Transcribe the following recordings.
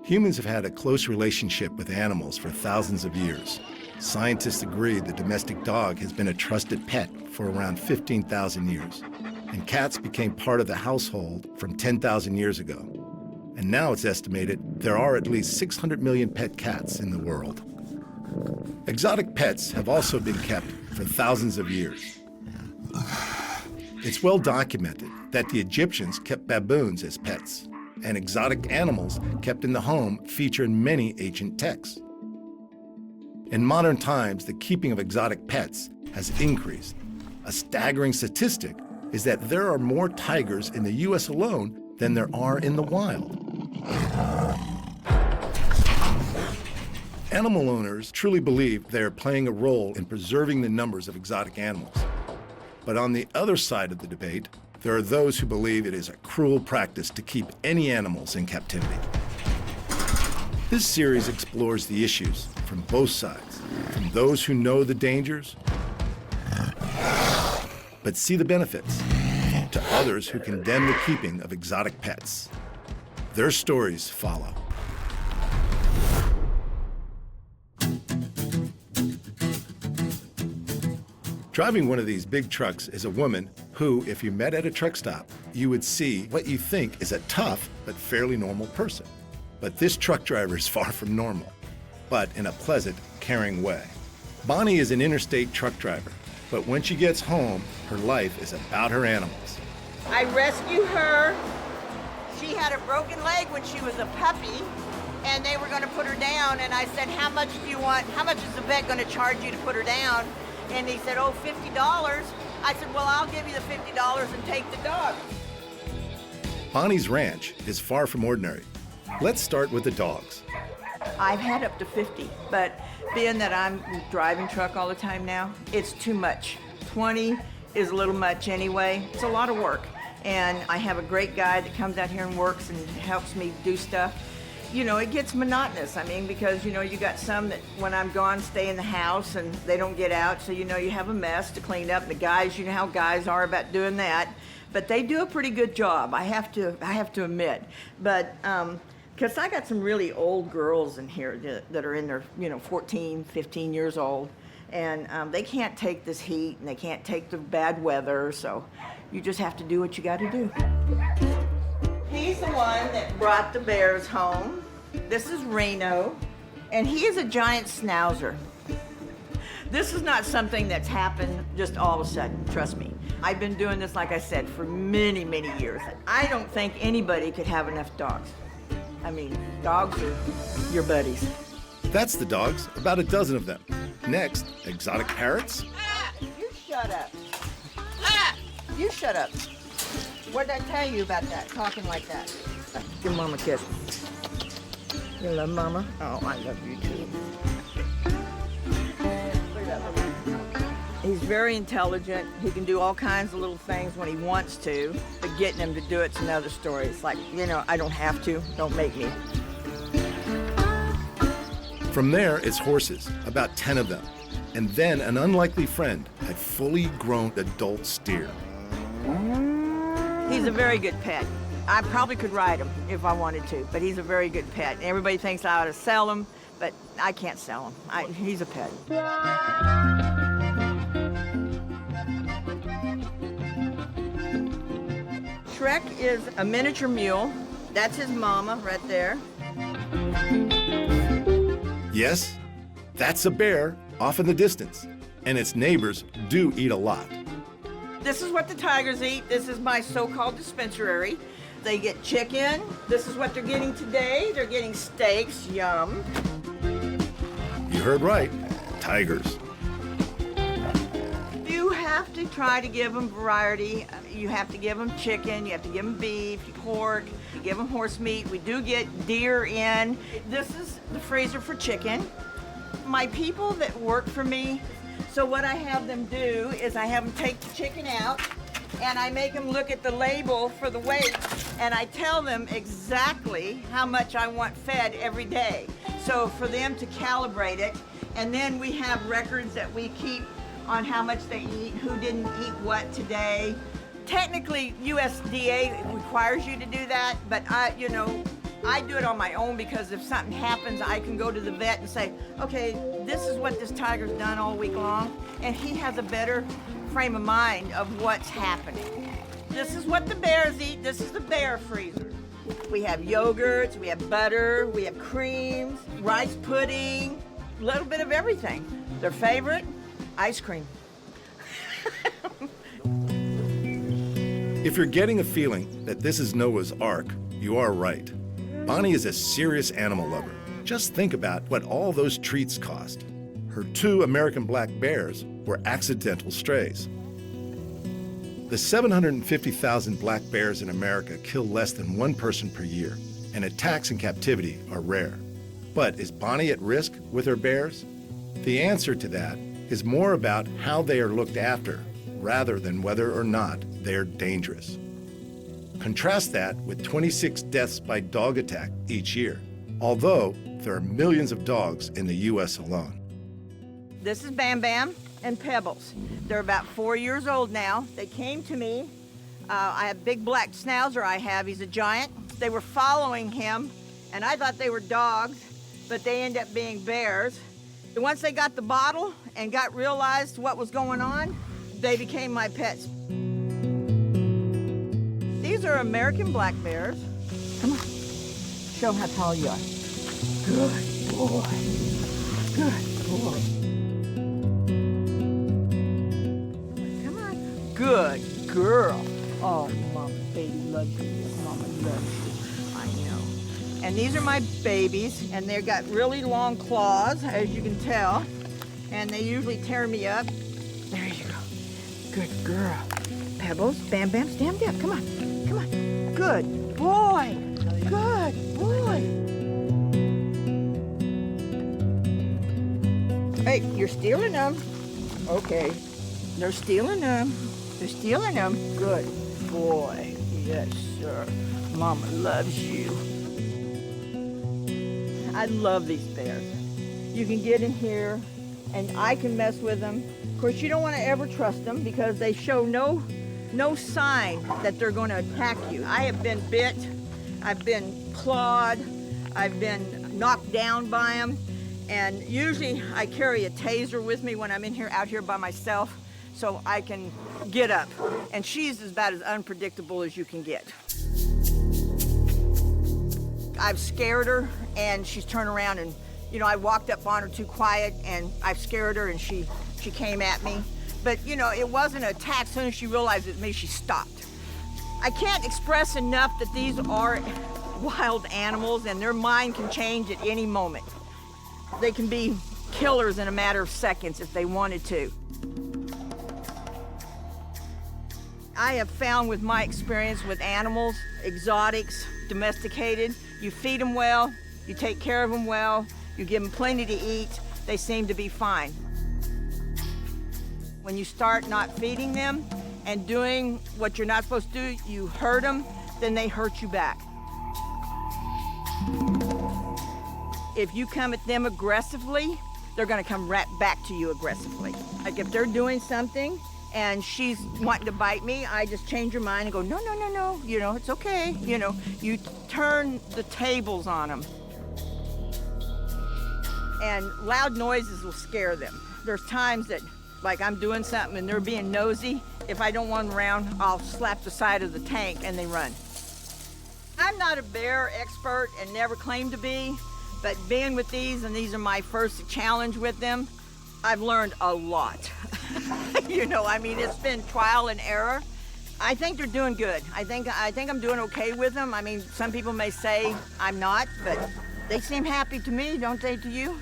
Humans have had a close relationship with animals for thousands of years. Scientists agree the domestic dog has been a trusted pet for around 15,000 years. And cats became part of the household from 10,000 years ago. And now it's estimated there are at least 600 million pet cats in the world. Exotic pets have also been kept for thousands of years. It's well documented that the Egyptians kept baboons as pets, and exotic animals kept in the home feature in many ancient texts. In modern times, the keeping of exotic pets has increased. A staggering statistic is that there are more tigers in the US alone than there are in the wild. Animal owners truly believe they are playing a role in preserving the numbers of exotic animals. But on the other side of the debate, there are those who believe it is a cruel practice to keep any animals in captivity. This series explores the issues from both sides, from those who know the dangers, but see the benefits, to others who condemn the keeping of exotic pets. Their stories follow. Driving one of these big trucks is a woman who, if you met at a truck stop, you would see what you think is a tough but fairly normal person. But this truck driver is far from normal, but in a pleasant, caring way. Bonnie is an interstate truck driver, but when she gets home, her life is about her animals. I rescued her. She had a broken leg when she was a puppy, and they were going to put her down, and I said, how much do you want? How much is the vet going to charge you to put her down? And he said, oh, $50. I said, well, I'll give you the $50 and take the dog. Bonnie's ranch is far from ordinary. Let's start with the dogs. I've had up to 50, but being that I'm driving truck all the time now, it's too much. 20 is a little much anyway. It's a lot of work. And I have a great guy that comes out here and works and helps me do stuff. You know, it gets monotonous. I mean, because, you know, you got some that when I'm gone stay in the house and they don't get out. So, you know, you have a mess to clean up. The guys, you know how guys are about doing that. But they do a pretty good job, I have to admit. But, because I got some really old girls in here that are in their, you know, 14, 15 years old. And they can't take this heat and they can't take the bad weather. So you just have to do what you got to do. He's the one that brought the bears home. This is Reno, and he is a giant schnauzer. This is not something that's happened just all of a sudden, trust me. I've been doing this, like I said, for many, many years. I don't think anybody could have enough dogs. I mean, dogs are your buddies. That's the dogs, about a dozen of them. Next, exotic parrots. You shut up. You shut up. What did I tell you about that, talking like that? Give Mama a kiss. You love Mama? Oh, I love you too. He's very intelligent. He can do all kinds of little things when he wants to, but getting him to do it's another story. It's like, you know, I don't have to, don't make me. From there, it's horses, about 10 of them. And then an unlikely friend, a fully grown adult steer. He's a very good pet. I probably could ride him if I wanted to, but he's a very good pet. Everybody thinks I ought to sell him, but I can't sell him. He's a pet. Shrek is a miniature mule. That's his mama right there. Yes, that's a bear off in the distance, and its neighbors do eat a lot. This is what the tigers eat. This is my so-called dispensary. They get chicken. This is what they're getting today. They're getting steaks, yum. You heard right, tigers. You have to try to give them variety. You have to give them chicken, you have to give them beef, pork, you give them horse meat. We do get deer in. This is the freezer for chicken. My people that work for me, so what I have them do is I have them take the chicken out and I make them look at the label for the weight, and I tell them exactly how much I want fed every day. So for them to calibrate it, and then we have records that we keep on how much they eat, who didn't eat what today. Technically, USDA requires you to do that, but I do it on my own because if something happens, I can go to the vet and say, okay, this is what this tiger's done all week long, and he has a better frame of mind of what's happening. This is what the bears eat. This is the bear freezer. We have yogurts, we have butter, we have creams, rice pudding, a little bit of everything. Their favorite, ice cream. If you're getting a feeling that this is Noah's Ark, you are right. Bonnie is a serious animal lover. Just think about what all those treats cost. Her 2 American black bears were accidental strays. The 750,000 black bears in America kill less than 1 person per year, and attacks in captivity are rare. But is Bonnie at risk with her bears? The answer to that is more about how they are looked after rather than whether or not they're dangerous. Contrast that with 26 deaths by dog attack each year, although there are millions of dogs in the U.S. alone. This is Bam Bam and Pebbles. They're about 4 years old now. They came to me. I have big black schnauzer I have. He's a giant. They were following him, and I thought they were dogs, but they end up being bears. And once they got the bottle and realized what was going on, they became my pets. These are American black bears. Come on, show them how tall you are. Good boy, good boy. Come on, good girl. Oh, Mama, baby, love you. Mama loves you. I know. And these are my babies, and they've got really long claws, as you can tell, and they usually tear me up. There you go. Good girl. Pebbles, Bam Bam, stand up. Come on. Come on. Good boy. Good boy. Hey, you're stealing them. Okay. They're stealing them. They're stealing them. Good boy. Yes, sir. Mama loves you. I love these bears. You can get in here and I can mess with them. Of course, you don't want to ever trust them because they show no sign that they're going to attack you. I have been bit, I've been clawed, I've been knocked down by them, and usually I carry a taser with me when I'm out here by myself so I can get up. And she's about as unpredictable as you can get. I've scared her and she's turned around and, I walked up on her too quiet and I've scared her and she came at me. But, it wasn't an attack. As soon as she realized it was me, she stopped. I can't express enough that these are wild animals and their mind can change at any moment. They can be killers in a matter of seconds if they wanted to. I have found with my experience with animals, exotics, domesticated, you feed them well, you take care of them well, you give them plenty to eat, they seem to be fine. When you start not feeding them and doing what you're not supposed to do, you hurt them, then they hurt you back. If you come at them aggressively, they're gonna come right back to you aggressively. Like if they're doing something and she's wanting to bite me, I just change her mind and go, no, it's okay. You turn the tables on them. And loud noises will scare them. There's times that, like I'm doing something and they're being nosy, if I don't want them around, I'll slap the side of the tank and they run. I'm not a bear expert and never claimed to be, but being with these, and these are my first challenge with them, I've learned a lot. It's been trial and error. I think they're doing good. I think I'm doing okay with them. Some people may say I'm not, but they seem happy to me, don't they, to you?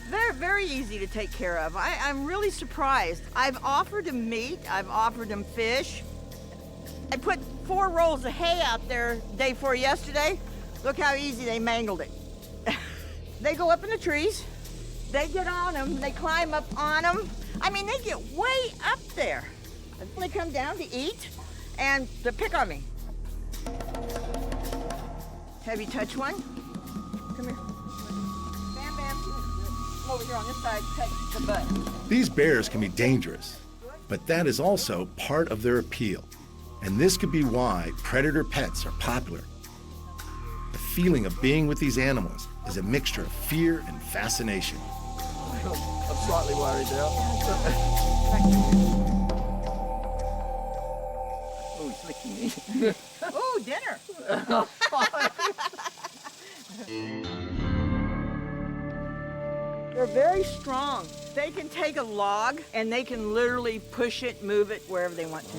They're very easy to take care of. I'm really surprised. I've offered them meat, I've offered them fish. I put 4 rolls of hay out there day before yesterday. Look how easy they mangled it. They go up in the trees, they get on them, they climb up on them. They get way up there. They come down to eat and to pick on me. Have you touched one? Come here. Bam, bam. Come over here on this side, touch the butt. These bears can be dangerous, but that is also part of their appeal. And this could be why predator pets are popular. The feeling of being with these animals is a mixture of fear and fascination. I'm slightly worried now. Oh, he's licking me. Ooh, dinner. They're very strong. They can take a log and they can literally push it, move it wherever they want to.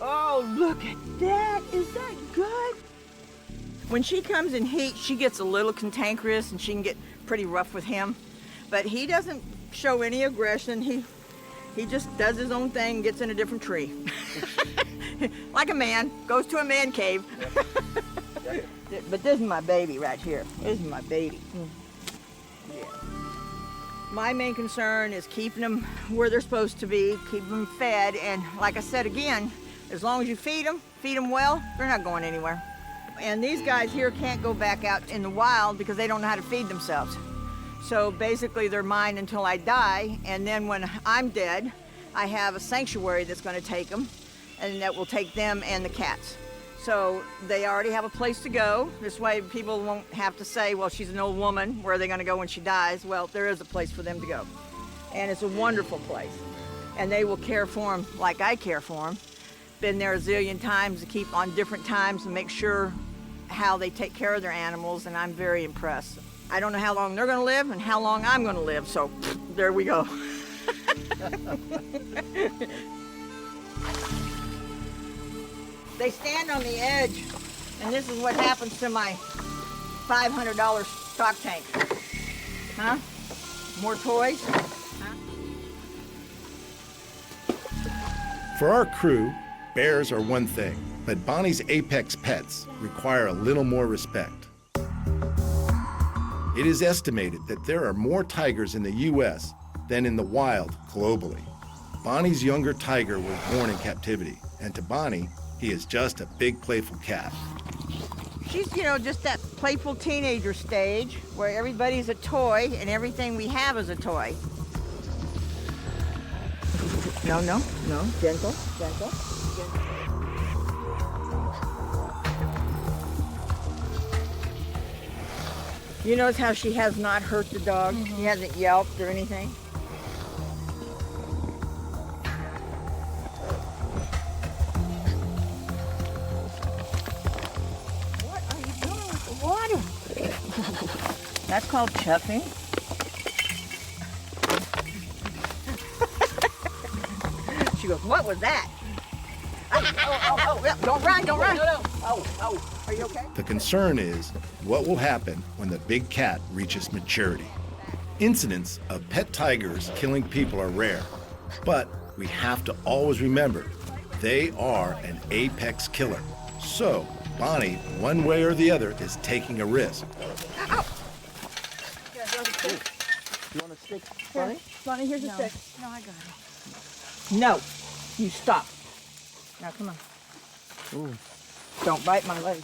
Oh, look at that. Is that good? When she comes in heat, she gets a little cantankerous and she can get pretty rough with him. But he doesn't show any aggression. He just does his own thing, gets in a different tree. Like a man, goes to a man cave. But this is my baby right here. This is my baby. Yeah. My main concern is keeping them where they're supposed to be, keeping them fed, and like I said again, as long as you feed them well, they're not going anywhere. And these guys here can't go back out in the wild because they don't know how to feed themselves. So basically they're mine until I die, and then when I'm dead, I have a sanctuary that's going to take them, and that will take them and the cats. So they already have a place to go. This way people won't have to say, well, she's an old woman, where are they going to go when she dies? Well, there is a place for them to go. And it's a wonderful place. And they will care for them like I care for them. Been there a zillion times to keep on different times and make sure how they take care of their animals, and I'm very impressed. I don't know how long they're going to live and how long I'm going to live, so there we go. They stand on the edge, and this is what happens to my $500 stock tank. Huh? More toys? Huh? For our crew, bears are one thing, but Bonnie's apex pets require a little more respect. It is estimated that there are more tigers in the U.S. than in the wild globally. Bonnie's younger tiger was born in captivity, and to Bonnie, he is just a big playful cat. She's, just that playful teenager stage where everybody's a toy and everything we have is a toy. No, gentle. You notice how she has not hurt the dog? Mm-hmm. She hasn't yelped or anything? What are you doing with the water? That's called chuffing. She goes, what was that? Oh, don't run. No. Oh, are you okay? The concern is what will happen when the big cat reaches maturity. Incidents of pet tigers killing people are rare, but we have to always remember they are an apex killer. So Bonnie, one way or the other, is taking a risk. Ow! You want a stick, Bonnie? Bonnie, here's a stick. No, I got it. No, you stop. Now, come on. Ooh. Don't bite my leg.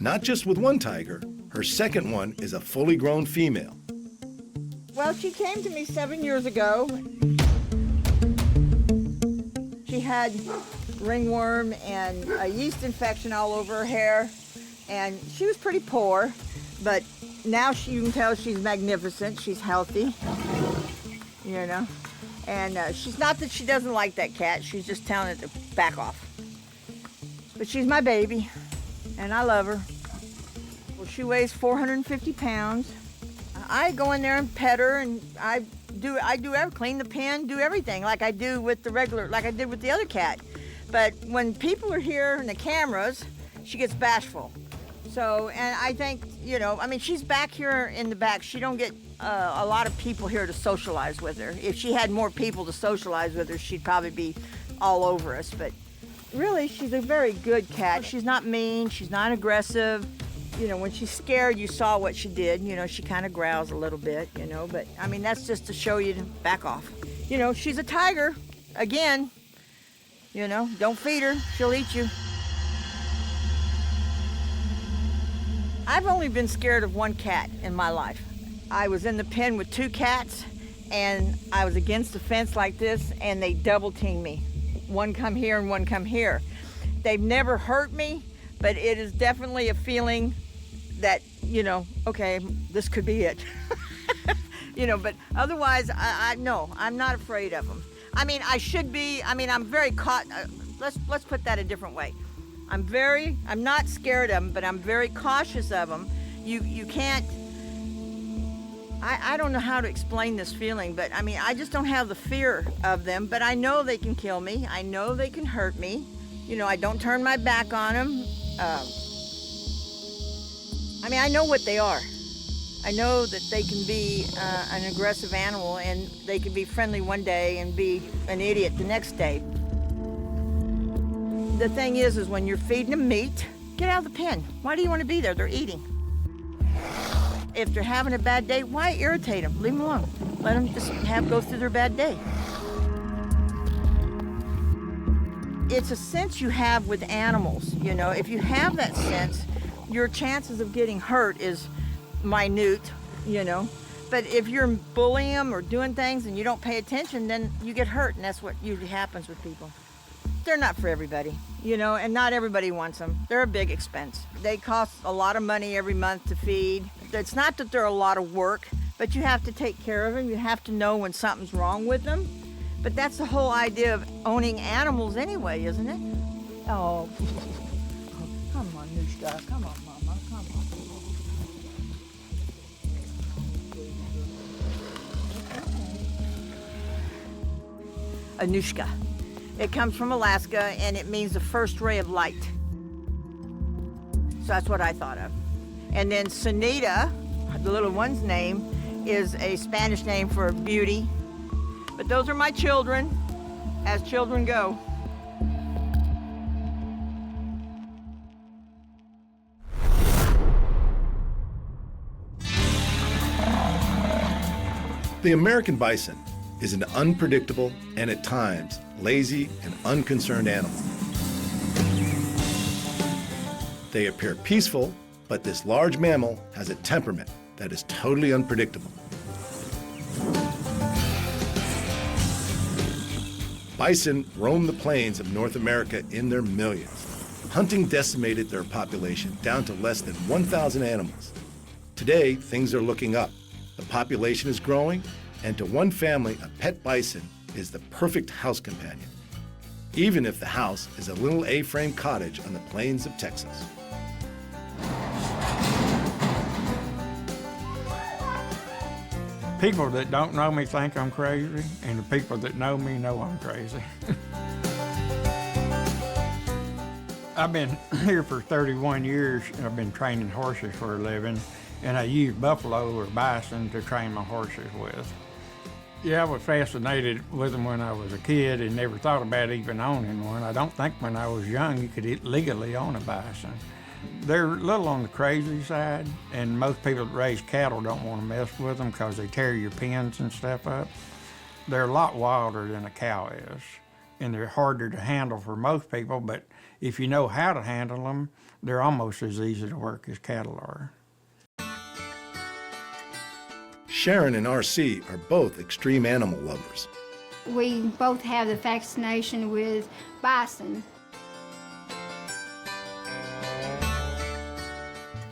Not just with one tiger, her second one is a fully grown female. Well, she came to me 7 years ago. She had ringworm and a yeast infection all over her hair, and she was pretty poor, but now you can tell she's magnificent. She's healthy, and she's not that she doesn't like that cat. She's just telling it to back off. But she's my baby, and I love her. Well, she weighs 450 pounds. I go in there and pet her, and I do clean the pen, do everything like I do with like I did with the other cat. But when people are here and the cameras, she gets bashful. So, and I think, she's back here in the back. She don't get a lot of people here to socialize with her. If she had more people to socialize with her, she'd probably be all over us. But really, she's a very good cat. She's not mean, she's not aggressive, You know, when she's scared, you saw what she did. You know, she kind of growls a little bit, you know, but I mean, that's just to show you to back off. You know, she's a tiger. Again, you know, don't feed her, she'll eat you. I've only been scared of one cat in my life. I was in the pen with 2 cats, and I was against the fence like this, and they double teamed me. One come here and one come here. They've never hurt me, but it is definitely a feeling that, you know, okay, this could be it. You know, but otherwise, no, I'm not afraid of them. I mean, I should be. I mean, I'm very let's put that a different way. I'm not scared of them, but I'm very cautious of them. You can't, I don't know how to explain this feeling, but I mean, I just don't have the fear of them, but I know they can kill me. I know they can hurt me. You know, I don't turn my back on them. I mean, I know what they are. I know that they can be an aggressive animal, and they can be friendly one day and be an idiot the next day. The thing is when you're feeding them meat, get out of the pen. Why do you want to be there? They're eating. If they're having a bad day, why irritate them? Leave them alone. Let them just go through their bad day. It's a sense you have with animals, you know. If you have that sense, your chances of getting hurt is minute, you know. But if you're bullying them or doing things and you don't pay attention, then you get hurt, and that's what usually happens with people. They're not for everybody, you know, and not everybody wants them. They're a big expense. They cost a lot of money every month to feed. It's not that they're a lot of work, but you have to take care of them. You have to know when something's wrong with them. But that's the whole idea of owning animals anyway, isn't it? Oh, come on, Nushka. Come on, Mama. Come on. Anushka. It comes from Alaska, and it means the first ray of light. So that's what I thought of. And then Sunita, the little one's name, is a Spanish name for beauty. But those are my children, as children go. The American bison is an unpredictable and at times lazy and unconcerned animal. They appear peaceful, but this large mammal has a temperament that is totally unpredictable. Bison roam the plains of North America in their millions. Hunting decimated their population down to less than 1,000 animals. Today, things are looking up. The population is growing, and to one family, a pet bison is the perfect house companion, even if the house is a little A-frame cottage on the plains of Texas. People that don't know me think I'm crazy, and the people that know me know I'm crazy. I've been here for 31 years. I've been training horses for a living, and I use buffalo or bison to train my horses with. Yeah, I was fascinated with them when I was a kid and never thought about even owning one. I don't think when I was young you could legally own a bison. They're a little on the crazy side, and most people that raise cattle don't want to mess with them because they tear your pens and stuff up. They're a lot wilder than a cow is, and they're harder to handle for most people, but if you know how to handle them, they're almost as easy to work as cattle are. Sharon and R.C. are both extreme animal lovers. We both have the fascination with bison.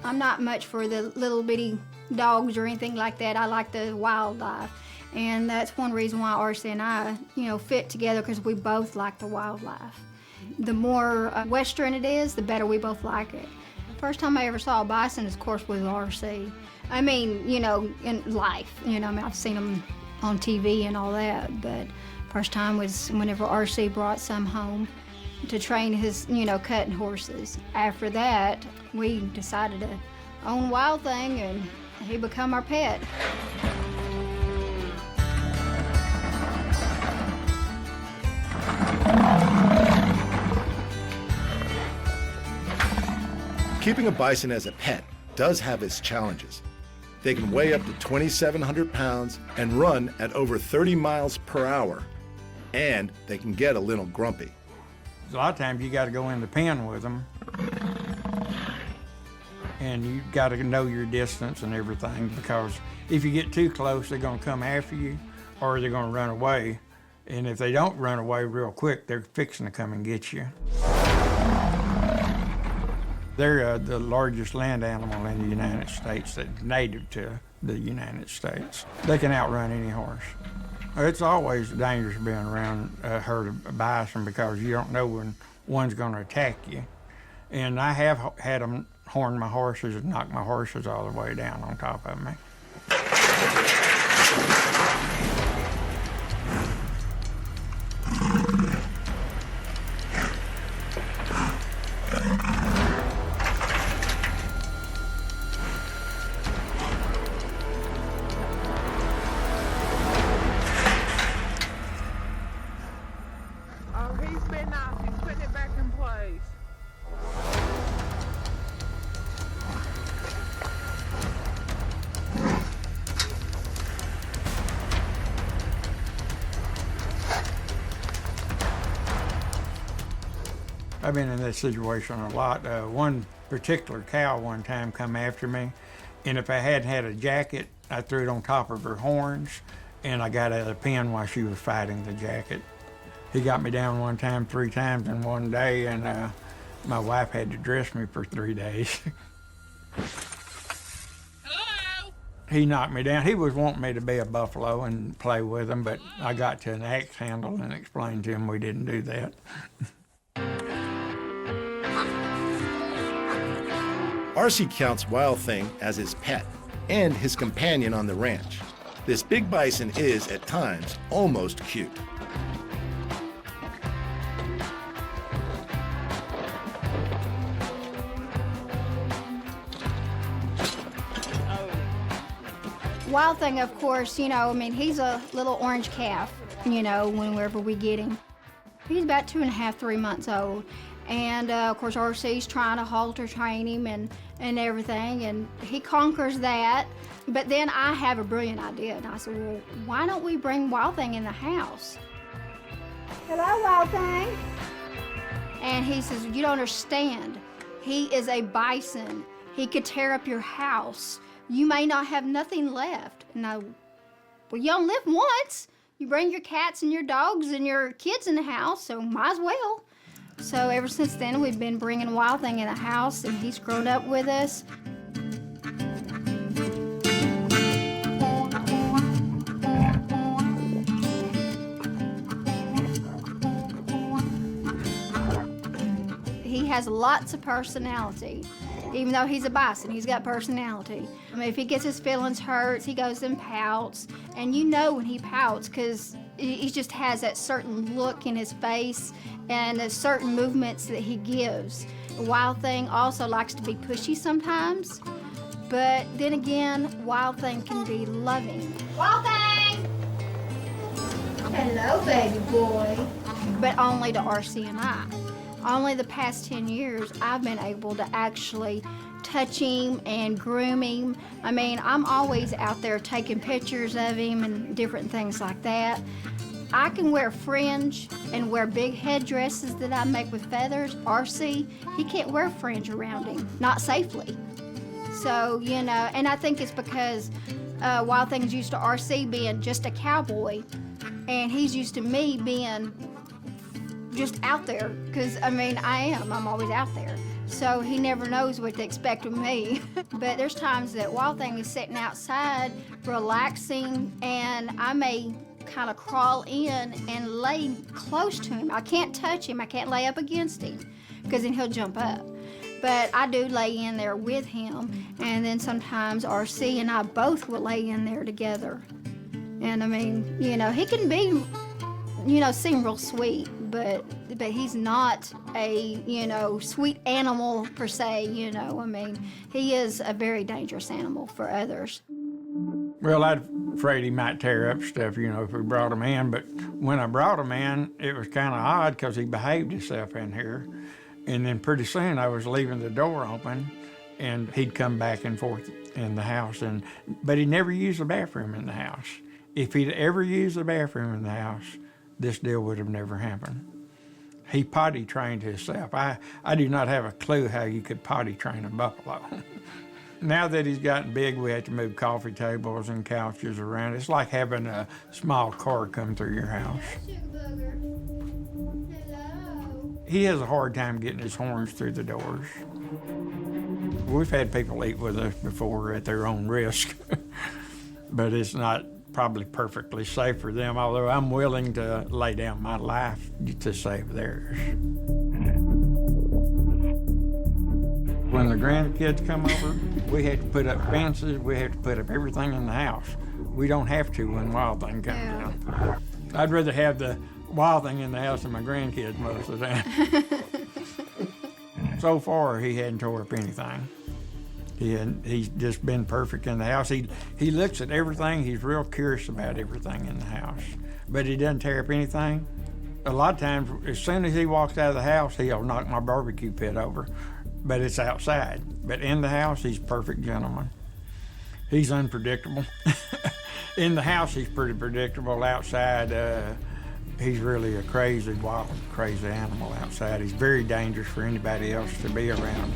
I'm not much for the little bitty dogs or anything like that. I like the wildlife. And that's one reason why R.C. and I, fit together, because we both like the wildlife. The more Western it is, the better we both like it. The first time I ever saw a bison, of course, was R.C. I mean, in life, I've seen them on TV and all that, but first time was whenever R.C. brought some home to train his, cutting horses. After that, we decided to own Wildthing, and he become our pet. Keeping a bison as a pet does have its challenges. They can weigh up to 2,700 pounds and run at over 30 miles per hour. And they can get a little grumpy. A lot of times you got to go in the pen with them, and you got to know your distance and everything, because if you get too close, they're going to come after you, or they're going to run away. And if they don't run away real quick, they're fixing to come and get you. They're the largest land animal in the United States that's native to the United States. They can outrun any horse. It's always dangerous being around a herd of bison, because you don't know when one's going to attack you. And I have had them horn my horses and knock my horses all the way down on top of me. Oh, he's been nice. He's putting it back in place. I've been in this situation a lot. One particular cow one time come after me, and if I hadn't had a jacket, I threw it on top of her horns, and I got out of the pen while she was fighting the jacket. He got me down one time 3 times in one day, and my wife had to dress me for 3 days. Hello? He knocked me down. He was wanting me to be a buffalo and play with him, but I got to an axe handle and explained to him we didn't do that. RC counts Wildthing as his pet and his companion on the ranch. This big bison is, at times, almost cute. Wildthing, of course, you know, I mean, he's a little orange calf, you know, whenever we get him. He's about 2.5, 3 months old. And of course, RC's trying to halter train him and everything, and he conquers that. But then I have a brilliant idea, and I said, well, why don't we bring Wildthing in the house? Hello, Wildthing. And he says, you don't understand. He is a bison. He could tear up your house. You may not have nothing left. And I, well, you don't live once. You bring your cats and your dogs and your kids in the house, so might as well. So ever since then, we've been bringing Wildthing in the house, and he's grown up with us. He has lots of personality. Even though he's a bison, he's got personality. I mean, if he gets his feelings hurt, he goes and pouts. And you know when he pouts, because he just has that certain look in his face and the certain movements that he gives. Wildthing also likes to be pushy sometimes, but then again, Wildthing can be loving. Wildthing! Hello, baby boy. But only to RC and I. Only the past 10 years, I've been able to actually touch him and groom him. I mean, I'm always out there taking pictures of him and different things like that. I can wear fringe and wear big headdresses that I make with feathers. RC, he can't wear fringe around him, not safely. So, you know, and I think it's because Wildthing's used to RC being just a cowboy, and he's used to me being just out there, because, I mean, I'm always out there. So he never knows what to expect of me. But there's times that Wildthing is sitting outside, relaxing, and I may kind of crawl in and lay close to him. I can't touch him, I can't lay up against him, because then he'll jump up. But I do lay in there with him, and then sometimes RC and I both will lay in there together. And I mean, you know, he can be, you know, seem real sweet, but he's not a, you know, sweet animal per se, you know. I mean, he is a very dangerous animal for others. Well, I'm afraid he might tear up stuff, you know, if we brought him in. But when I brought him in, it was kind of odd because he behaved himself in here. And then pretty soon I was leaving the door open, and he'd come back and forth in the house, but he never used the bathroom in the house. If he'd ever used the bathroom in the house, this deal would have never happened. He potty trained himself. I do not have a clue how you could potty train a buffalo. Now that he's gotten big, we have to move coffee tables and couches around. It's like having a small car come through your house. He has a hard time getting his horns through the doors. We've had people eat with us before at their own risk, but it's not probably perfectly safe for them, although I'm willing to lay down my life to save theirs. When the grandkids come over, we have to put up fences, we have to put up everything in the house. We don't have to when Wildthing comes down. I'd rather have the Wildthing in the house than my grandkids most of the time. So far, he hadn't tore up anything. He's just been perfect in the house. He looks at everything. He's real curious about everything in the house, but he doesn't tear up anything. A lot of times, as soon as he walks out of the house, he'll knock my barbecue pit over, but it's outside. But in the house, he's a perfect gentleman. He's unpredictable. In the house, he's pretty predictable. Outside, he's really a wild, crazy animal outside. He's very dangerous for anybody else to be around.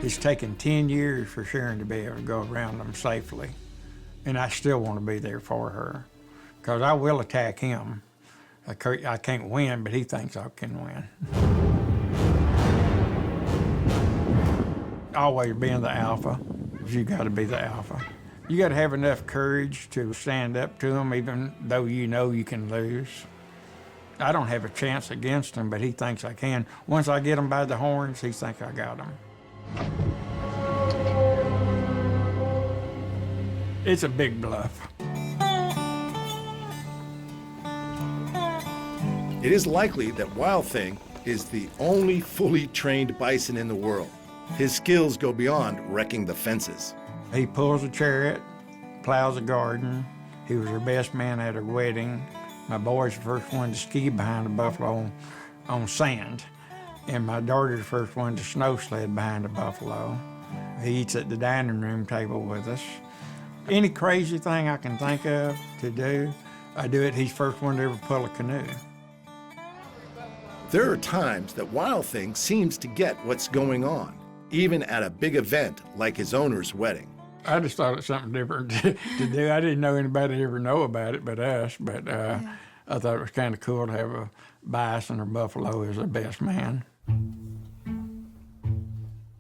It's taken 10 years for Sharon to be able to go around them safely, and I still want to be there for her, because I will attack him. I can't win, but he thinks I can win. Always being the alpha, you got to be the alpha. You got to have enough courage to stand up to him, even though you know you can lose. I don't have a chance against him, but he thinks I can. Once I get him by the horns, he thinks I got him. It's a big bluff. It is likely that Wildthing is the only fully trained bison in the world. His skills go beyond wrecking the fences. He pulls a chariot, plows a garden. He was her best man at her wedding. My boy's the first one to ski behind a buffalo on sand. And my daughter's the first one to snow sled behind a buffalo. He eats at the dining room table with us. Any crazy thing I can think of to do, I do it. He's the first one to ever pull a canoe. There are times that Wildthing seems to get what's going on, even at a big event like his owner's wedding. I just thought it's something different to do. I didn't know anybody ever know about it but us, but I thought it was kind of cool to have a bison or buffalo as a best man.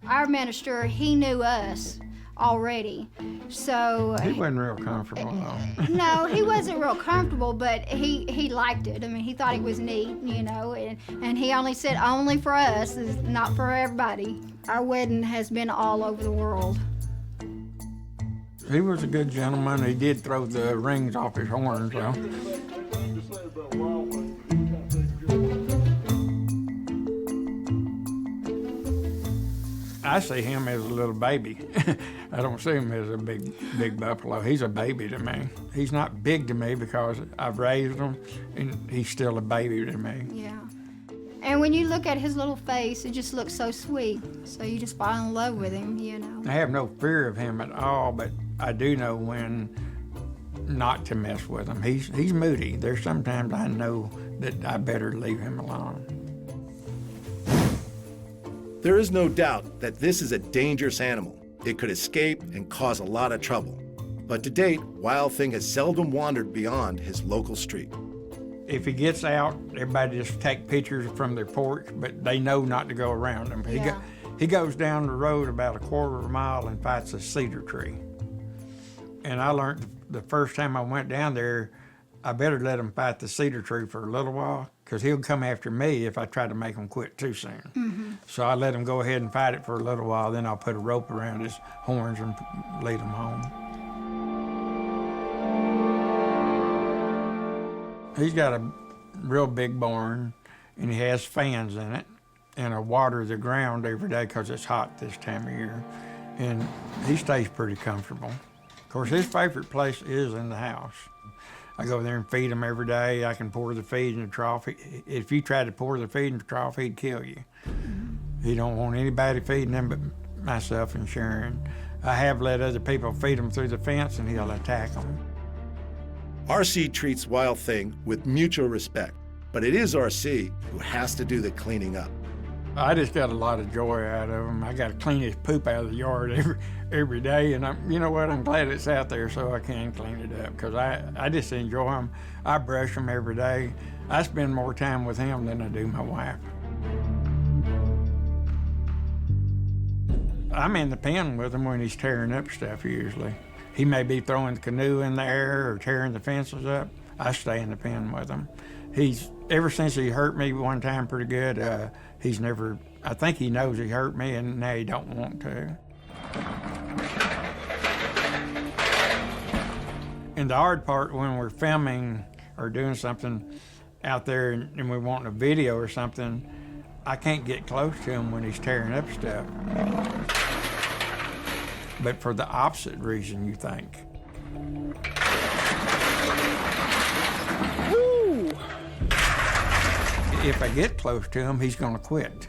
Our minister, he knew us already, so He wasn't real comfortable though. no, he wasn't real comfortable, but he liked it. I mean, he thought it was neat, you know, and he only said only for us, not for everybody. Our wedding has been all over the world. He was a good gentleman. He did throw the rings off his horns though. I see him as a little baby. I don't see him as a big buffalo. He's a baby to me. He's not big to me because I've raised him, and he's still a baby to me. Yeah. And when you look at his little face, it just looks so sweet. So you just fall in love with him, you know. I have no fear of him at all, but I do know when not to mess with him. He's moody. There's sometimes I know that I better leave him alone. There is no doubt that this is a dangerous animal. It could escape and cause a lot of trouble. But to date, Wildthing has seldom wandered beyond his local street. If he gets out, everybody just take pictures from their porch, but they know not to go around him. Yeah. He goes down the road about a quarter of a mile and fights a cedar tree. And I learned the first time I went down there, I better let him fight the cedar tree for a little while, because he'll come after me if I try to make him quit too soon. Mm-hmm. So I let him go ahead and fight it for a little while, then I'll put a rope around his horns and lead him home. He's got a real big barn, and he has fans in it, and I water the ground every day because it's hot this time of year, and he stays pretty comfortable. Of course, his favorite place is in the house. I go there and feed him every day. I can pour the feed in the trough. If you try to pour the feed in the trough, he'd kill you. He don't want anybody feeding him but myself and Sharon. I have let other people feed him through the fence, and he'll attack them. RC treats Wildthing with mutual respect, but it is RC who has to do the cleaning up. I just got a lot of joy out of him. I got to clean his poop out of the yard every day, and you know what? I'm glad it's out there so I can clean it up, because I just enjoy him. I brush him every day. I spend more time with him than I do my wife. I'm in the pen with him when he's tearing up stuff usually. He may be throwing the canoe in the air or tearing the fences up. I stay in the pen with him. Ever since he hurt me one time pretty good, I think he knows he hurt me, and now he don't want to. And the hard part when we're filming or doing something out there and we want a video or something, I can't get close to him when he's tearing up stuff. But for the opposite reason, you think. Woo! If I get close to him, he's gonna quit.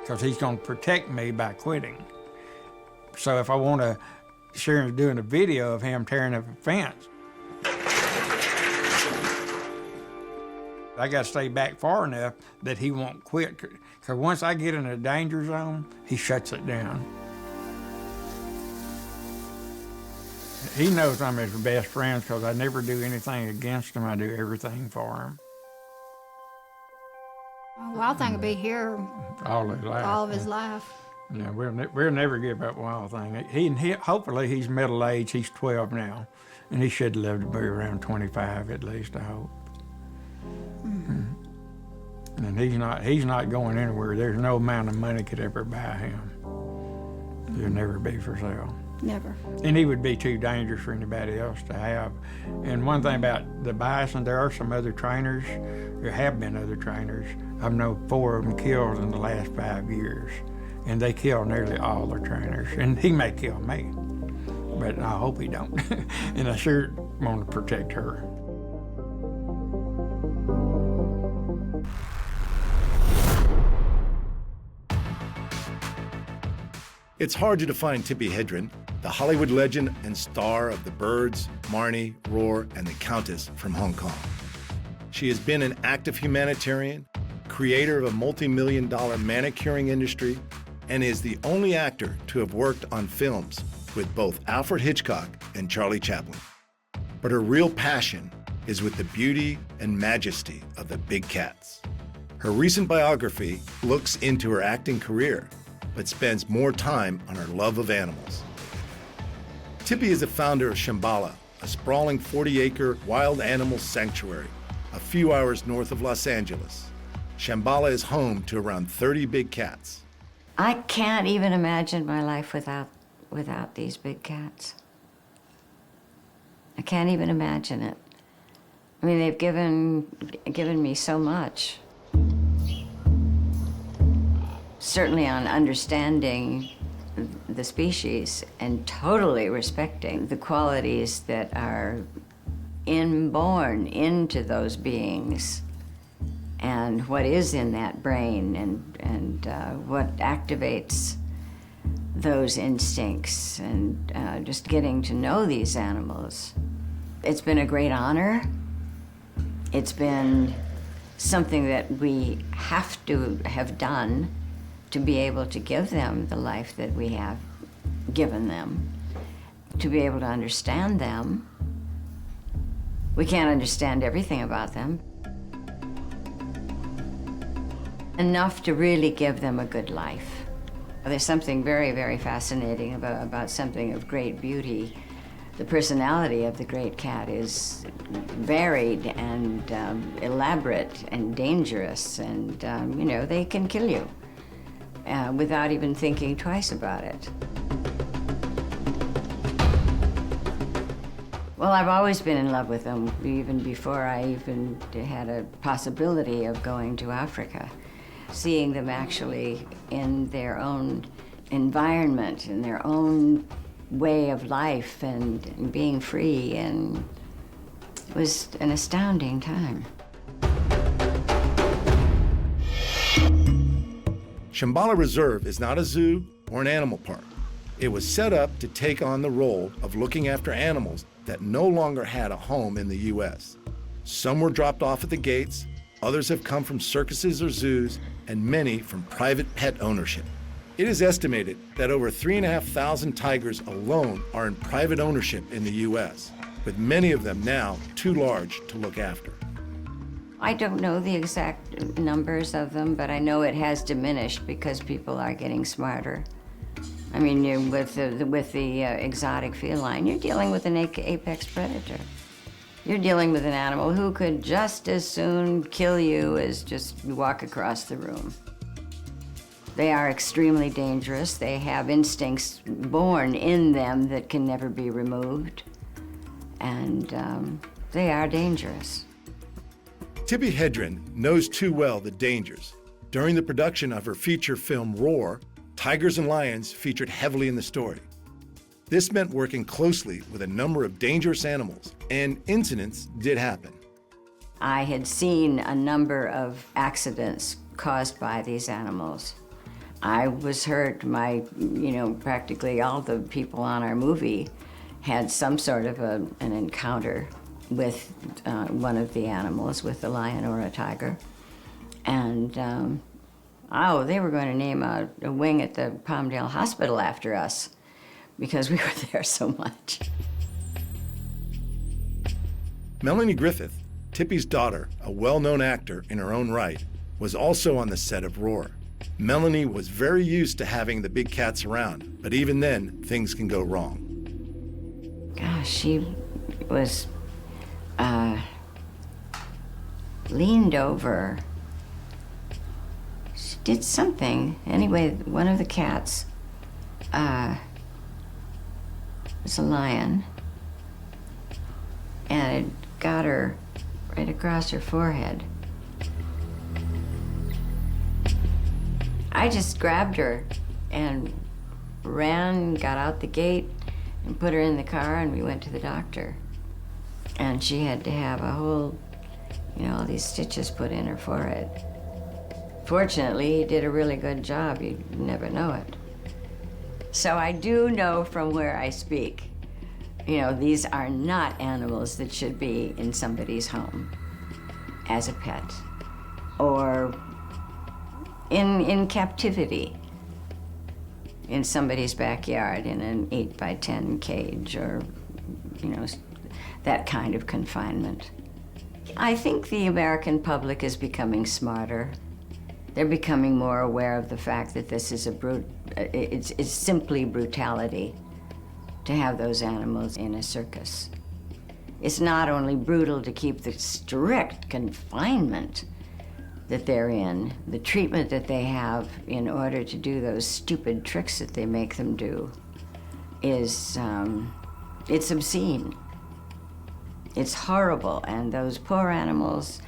Because he's gonna protect me by quitting. So if I want to, Sharon's doing a video of him tearing up a fence, I got to stay back far enough that he won't quit. Because once I get in a danger zone, he shuts it down. He knows I'm his best friend because I never do anything against him. I do everything for him. Wildthing will be here All his life. all of his life. Yeah, we'll never give up Wildthing. He hopefully he's middle aged. He's 12 now, and he should live to be around 25 at least. I hope. And he's not going anywhere. There's no amount of money could ever buy him. He'll never be for sale. Never. And he would be too dangerous for anybody else to have. And one thing about the bison, there are some other trainers. There have been other trainers. I've known 4 of them killed in the last 5 years. And they kill nearly all their trainers. And he may kill me, but I hope he don't. And I sure want to protect her. It's hard to define Tippi Hedron, the Hollywood legend and star of The Birds, Marnie, Roar, and The Countess from Hong Kong. She has been an active humanitarian, creator of a multi-million-dollar manicuring industry, and is the only actor to have worked on films with both Alfred Hitchcock and Charlie Chaplin. But her real passion is with the beauty and majesty of the big cats. Her recent biography looks into her acting career, but spends more time on her love of animals. Tippi is the founder of Shambala, a sprawling 40-acre wild animal sanctuary a few hours north of Los Angeles. Shambala is home to around 30 big cats. I can't even imagine my life without these big cats. I can't even imagine it. I mean, they've given me so much. Certainly on understanding the species and totally respecting the qualities that are inborn into those beings and what is in that brain and what activates those instincts and just getting to know these animals. It's been a great honor. It's been something that we have to have done to be able to give them the life that we have given them, to be able to understand them. We can't understand everything about them. Enough to really give them a good life. There's something very, very fascinating about something of great beauty. The personality of the great cat is varied and elaborate and dangerous, and you know, they can kill you without even thinking twice about it. Well, I've always been in love with them, even before I even had a possibility of going to Africa. Seeing them actually in their own environment, in their own way of life and being free, and it was an astounding time. Shambala Reserve is not a zoo or an animal park. It was set up to take on the role of looking after animals that no longer had a home in the U.S. Some were dropped off at the gates, others have come from circuses or zoos, and many from private pet ownership. It is estimated that over 3,500 tigers alone are in private ownership in the U.S., with many of them now too large to look after. I don't know the exact numbers of them, but I know it has diminished because people are getting smarter. I mean, with the exotic feline, you're dealing with an apex predator. You're dealing with an animal who could just as soon kill you as just walk across the room. They are extremely dangerous. They have instincts born in them that can never be removed, and they are dangerous. Tippi Hedron knows too well the dangers. During the production of her feature film Roar, tigers and lions featured heavily in the story. This meant working closely with a number of dangerous animals, and incidents did happen. I had seen a number of accidents caused by these animals. I was hurt. Practically all the people on our movie had some sort of an encounter with one of the animals, with a lion or a tiger. And, they were going to name a wing at the Palmdale Hospital after us because we were there so much. Melanie Griffith, Tippi's daughter, a well-known actor in her own right, was also on the set of Roar. Melanie was very used to having the big cats around, but even then, things can go wrong. Gosh, she was leaned over. She did something. Anyway, one of the cats was a lion, and it got her right across her forehead. I just grabbed her and ran, got out the gate, and put her in the car, and we went to the doctor. And she had to have a whole, all these stitches put in her forehead. Fortunately, he did a really good job. You'd never know it. So I do know from where I speak, these are not animals that should be in somebody's home as a pet or in captivity in somebody's backyard in an 8x10 cage or, that kind of confinement. I think the American public is becoming smarter. They're becoming more aware of the fact that this is it's simply brutality to have those animals in a circus. It's not only brutal to keep the strict confinement that they're in, the treatment that they have in order to do those stupid tricks that they make them do is, it's obscene. It's horrible, and those poor animals,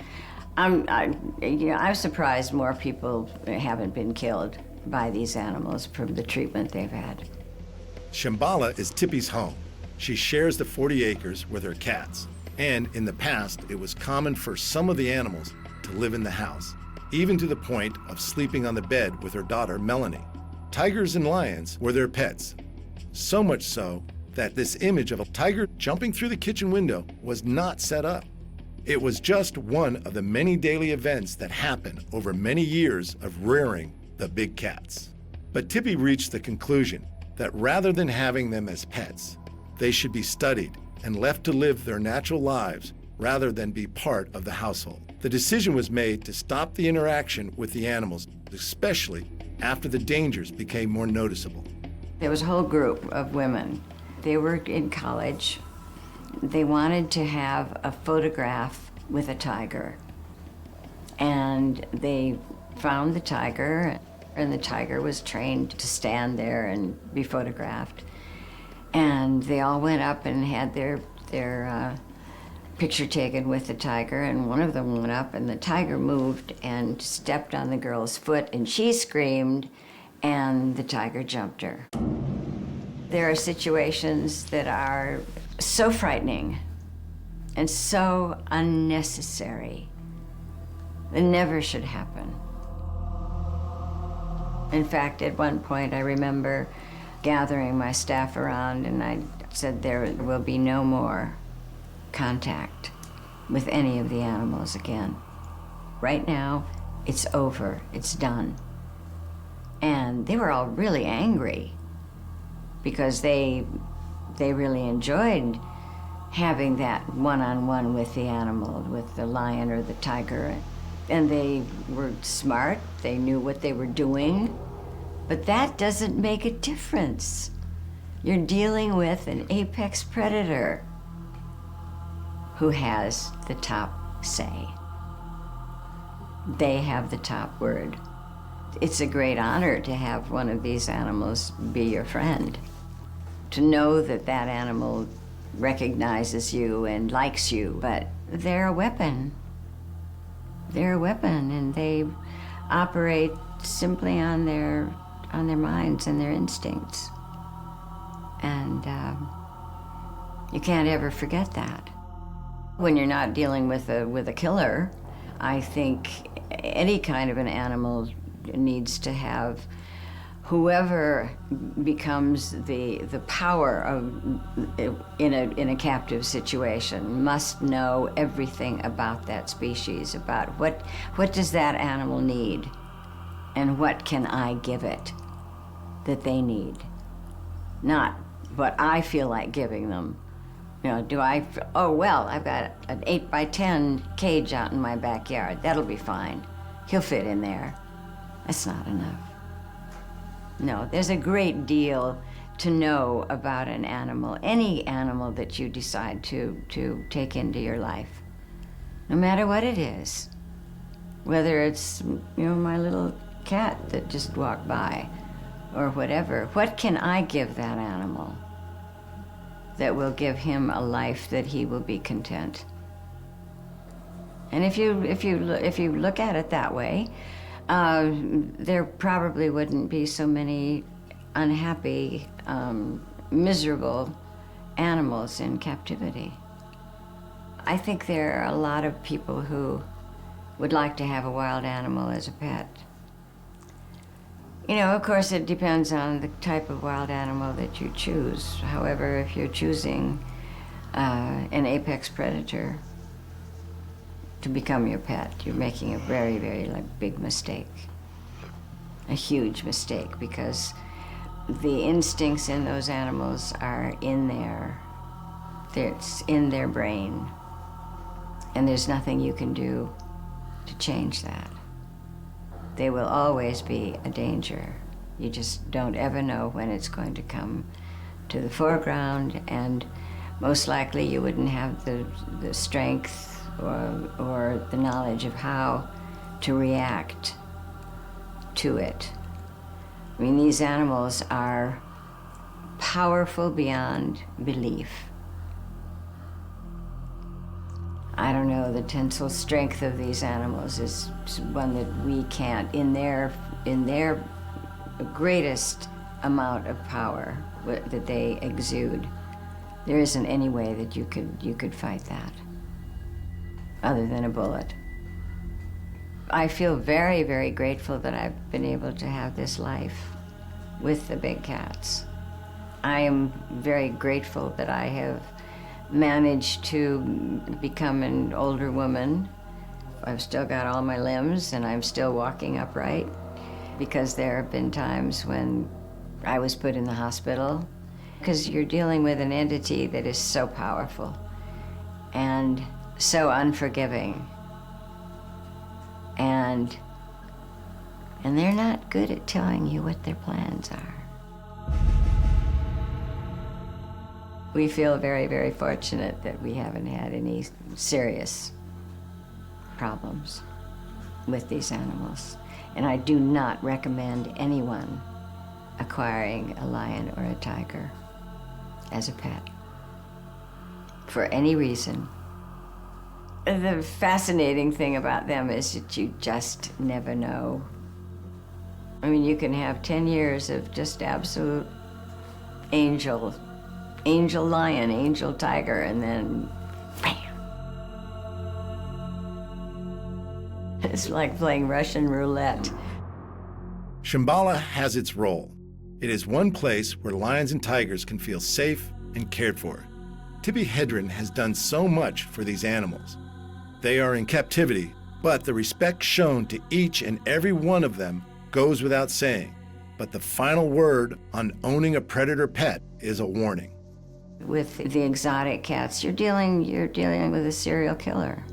I'm surprised more people haven't been killed by these animals from the treatment they've had. Shambala is Tippi's home. She shares the 40 acres with her cats, and in the past, it was common for some of the animals to live in the house, even to the point of sleeping on the bed with her daughter, Melanie. Tigers and lions were their pets, so much so that this image of a tiger jumping through the kitchen window was not set up. It was just one of the many daily events that happened over many years of rearing the big cats. But Tippi reached the conclusion that rather than having them as pets, they should be studied and left to live their natural lives rather than be part of the household. The decision was made to stop the interaction with the animals, especially after the dangers became more noticeable. There was a whole group of women. They were in college. They wanted to have a photograph with a tiger. And they found the tiger, and the tiger was trained to stand there and be photographed. And they all went up and had their picture taken with the tiger, and one of them went up, and the tiger moved and stepped on the girl's foot, and she screamed, and the tiger jumped her. There are situations that are so frightening and so unnecessary. It never should happen. In fact, at one point, I remember gathering my staff around and I said there will be no more contact with any of the animals again. Right now, it's over, it's done. And they were all really angry because they really enjoyed having that one-on-one with the animal, with the lion or the tiger. And they were smart, they knew what they were doing, but that doesn't make a difference. You're dealing with an apex predator who has the top say. They have the top word. It's a great honor to have one of these animals be your friend. To know that that animal recognizes you and likes you, but they're a weapon. They're a weapon, and they operate simply on their minds and their instincts. And you can't ever forget that. When you're not dealing with a killer, I think any kind of an animal needs to have whoever becomes the power of in a captive situation must know everything about that species, about what does that animal need and what can I give it that they need, not what I feel like giving them. You know, oh well, I've got an 8x10 cage out in my backyard, that'll be fine, he'll fit in there. That's not enough. No, there's a great deal to know about an animal, any animal that you decide to take into your life, no matter what it is. Whether it's, my little cat that just walked by, or whatever. What can I give that animal that will give him a life that he will be content? And if you look at it that way, there probably wouldn't be so many unhappy, miserable animals in captivity. I think there are a lot of people who would like to have a wild animal as a pet. Of course, it depends on the type of wild animal that you choose. However, if you're choosing an apex predator to become your pet, you're making a very, very big mistake. A huge mistake, because the instincts in those animals are in there. It's in their brain. And there's nothing you can do to change that. They will always be a danger. You just don't ever know when it's going to come to the foreground, and most likely you wouldn't have the strength or the knowledge of how to react to it. I mean, these animals are powerful beyond belief. I don't know, the tensile strength of these animals is one that we can't, in their greatest amount of power that they exude. There isn't any way that you could fight that, other than a bullet. I feel very, very grateful that I've been able to have this life with the big cats. I am very grateful that I have managed to become an older woman. I've still got all my limbs and I'm still walking upright, because there have been times when I was put in the hospital, because you're dealing with an entity that is so powerful and so unforgiving. And they're not good at telling you what their plans are. We feel very, very fortunate that we haven't had any serious problems with these animals. And I do not recommend anyone acquiring a lion or a tiger as a pet for any reason. The fascinating thing about them is that you just never know. I mean, you can have 10 years of just absolute angel lion, angel tiger, and then bam. It's like playing Russian roulette. Shambala has its role. It is one place where lions and tigers can feel safe and cared for. Tippi Hedron has done so much for these animals. They are in captivity, but the respect shown to each and every one of them goes without saying. But the final word on owning a predator pet is a warning. With the exotic cats, you're dealing with a serial killer.